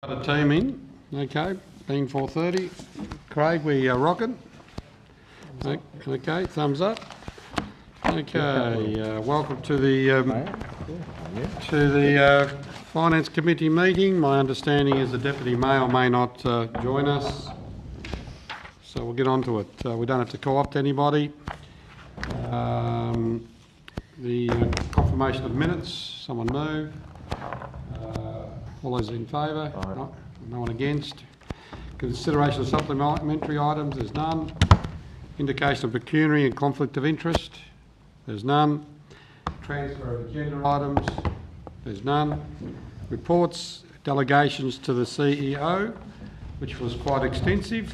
Got a team in, okay, being 4:30. Craig, we are rocking. Okay, thumbs up. Okay, welcome to the Finance Committee meeting. My understanding is the Deputy Mayor may not join us, so we'll get on to it. We don't have to co-opt anybody. The confirmation of minutes, someone move. All those in favour? No one against. Consideration of supplementary items, there's none. Indication of pecuniary and conflict of interest, there's none. Transfer of agenda items, there's none. Reports, delegations to the CEO, which was quite extensive.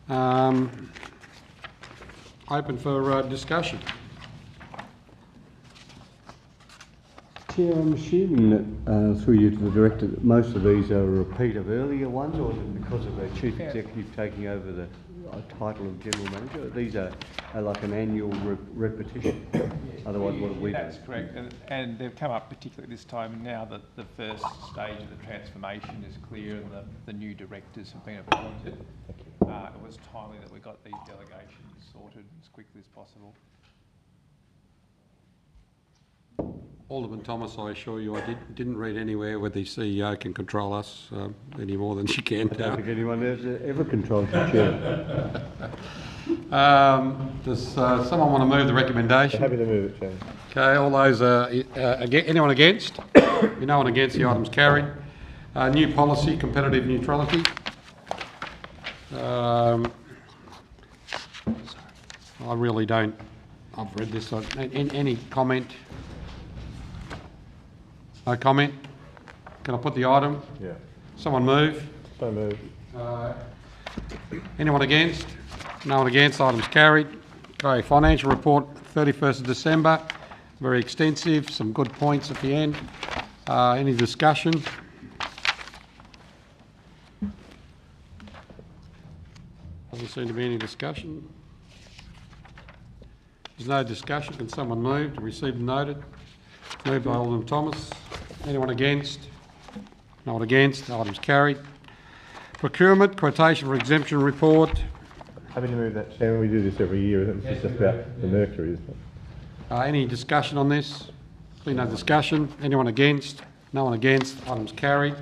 Open for discussion. Chair, I'm assuming that, through you to the Director, that most of these are a repeat of earlier ones, or is it because of the Chief Executive taking over the title of General Manager? These are like an annual repetition. Otherwise, what have we done? That's correct, and they've come up particularly this time now that the first stage of the transformation is clear and the new directors have been appointed. It was timely that we got these delegations sorted as quickly as possible. Alderman Thomas, I assure you, I didn't read anywhere where the CEO can control us any more than she can. I don't think anyone ever controls the Chair. Does someone want to move the recommendation? Happy to move it, Chair. Okay, all those, anyone against? No one against, the item's carried. New policy, competitive neutrality. I really don't, I've read this, any comment? No comment? Can I put the item? Yeah. Someone move? So move. Anyone against? No one against, item's carried. Okay, financial report, 31st of December, very extensive, some good points at the end. Any discussion? Doesn't seem to be any discussion. There's no discussion, can someone move to receive and noted? Moved by Alderman Thomas. Anyone against? No one against, item's carried. Procurement, quotation for exemption report. Happy to move that, Chair. We do this every year, isn't it? It's just about the mercury, isn't it? Any discussion on this? Please no discussion. Anyone against? No one against, item's carried.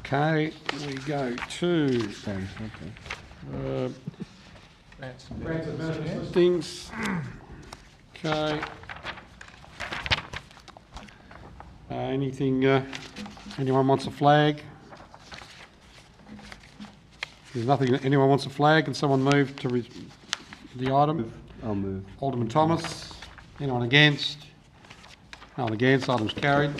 Okay, we go to grants and benefits listings. Okay. Anything, anyone wants a flag? There's nothing, anyone wants a flag? Can someone move to the item? I'll move. Alderman Thomas. Anyone against? No one against, item's carried.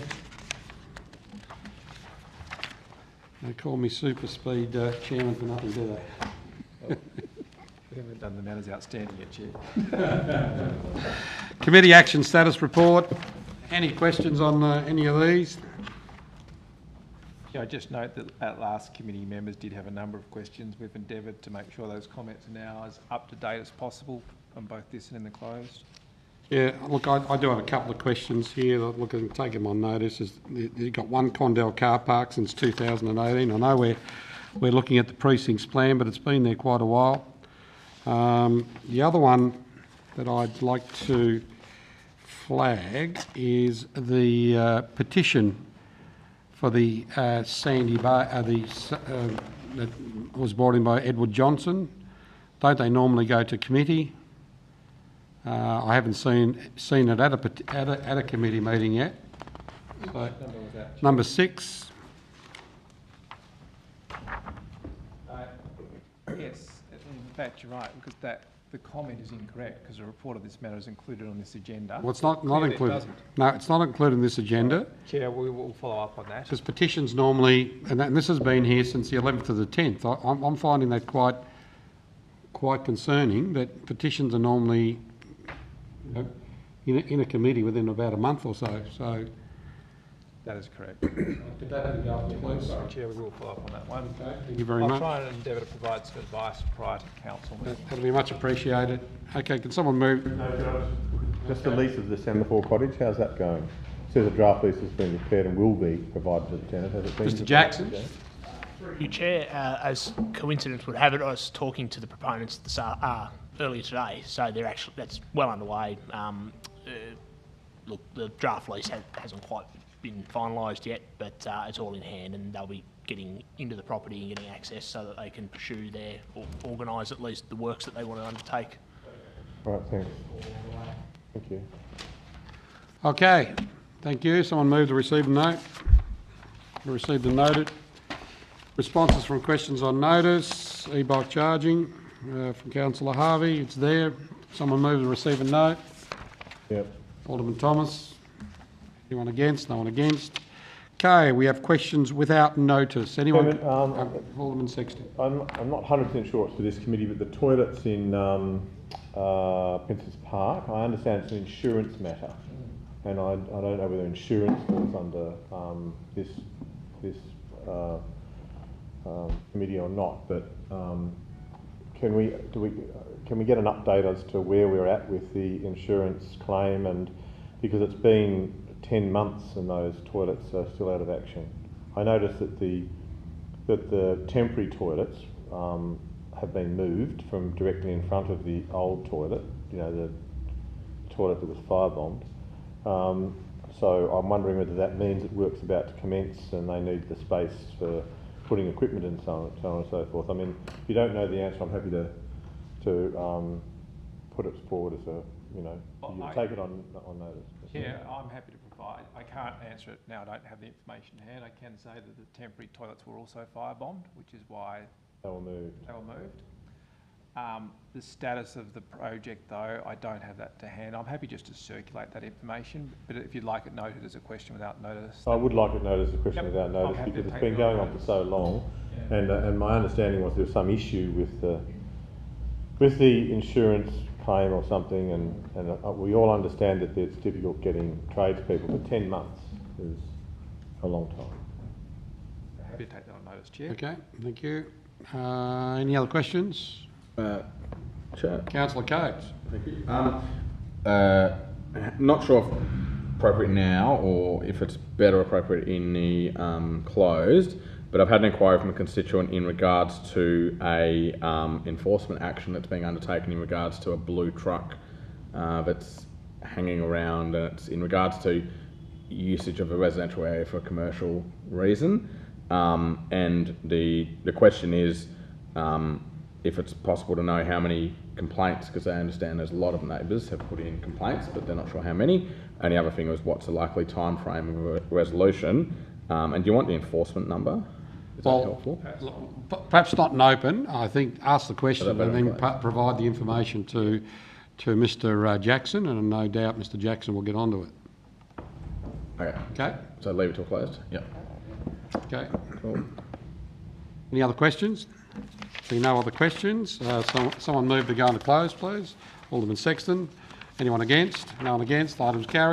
They call me super speed chairman for nothing, do they? We haven't done the matters outstanding yet, Chair. Committee action status report. Any questions on any of these? Yeah, I just note that at last committee members did have a number of questions. We've endeavoured to make sure those comments are now as up to date as possible on both this and in the closed. Yeah, look, I do have a couple of questions here. Look, I'm taking my notice. You've got one Condell car park since 2018. I know we're looking at the precincts plan, but it's been there quite a while. The other one that I'd like to flag is the petition for the Sandy Bay, that was brought in by Edward Johnson. Don't they normally go to committee? I haven't seen it at a committee meeting yet. So, Number was that? number 6. Yes, in fact you're right, because the comment is incorrect, because a report of this matter is included on this agenda. Well, it's not Clearly included. It doesn't. No, it's not included in this agenda. Chair, we will follow up on that. Because petitions normally, and this has been here since the 11th to the 10th. I'm finding that quite concerning, that petitions are normally in a committee within about a month or so. So That is correct. did that go up, please? Sorry, Chair, we will follow up on that one. Okay, thank you very I'll much. try and endeavour to provide some advice prior to council meeting. That'll be much appreciated. Okay, can someone move? Just the lease of the Semaphore Cottage, how's that going? says a draft lease has been prepared and will be provided to the tenant. Has it been? Mr. Jackson? Through you, Chair, as coincidence would have it, I was talking to the proponents earlier today, so that's well underway. Look, the draft lease hasn't quite been finalised yet, but it's all in hand, and they'll be getting into the property and getting access so that they can pursue or organise at least the works that they want to undertake. All right, thanks. Thank you. Okay, thank you. Someone move to receive the note. Received and noted. Responses from questions on notice. E-bike charging from Councillor Harvey. It's there. Someone move to receive a note. Yep. Alderman Thomas. Anyone against? No one against. Okay, we have questions without notice. Anyone? Alderman Sexton. I'm not 100% sure it's for this committee, but the toilets in Princess Park, I understand it's an insurance matter, and I don't know whether insurance falls under this committee or not. But can we get an update as to where we're at with the insurance claim, and because it's been 10 months and those toilets are still out of action. I noticed that the temporary toilets have been moved from directly in front of the old toilet, you know, the toilet that was firebombed. So I'm wondering whether that means that work's about to commence and they need the space for putting equipment and so on and so forth. I mean, if you don't know the answer, I'm happy to put it forward as a, you know, you take it on notice. Yeah, I'm happy to provide. I can't answer it now. I don't have the information in hand. I can say that the temporary toilets were also firebombed, which is why they were moved. The status of the project, though, I don't have that to hand. I'm happy just to circulate that information, but if you'd like it noted as a question without notice. I would like it noted as a question without notice because it's been going on for so long, and my understanding was there was some issue with the insurance claim or something, and we all understand that it's difficult getting tradespeople, but 10 months is a long time. Happy to take that on notice, Chair. Okay, thank you. Any other questions? Chair. Councillor Coates. Thank you. Not sure if appropriate now or if it's better appropriate in the closed, but I've had an inquiry from a constituent in regards to a enforcement action that's being undertaken in regards to a blue truck that's hanging around. It's in regards to usage of a residential area for a commercial reason, and the question is if it's possible to know how many complaints, because I understand there's a lot of neighbours have put in complaints, but they're not sure how many. And the other thing was what's the likely time frame of a resolution, and do you want the enforcement number? Is that helpful? Perhaps not an open. I think ask the question and then provide the information to Mr. Jackson, and no doubt Mr. Jackson will get onto it. Okay. Okay. So leave it till closed. Yep. Okay. Cool. Any other questions? See no other questions. Someone move to go into close, please. Alderman Sexton. Anyone against? No one against. Items carried.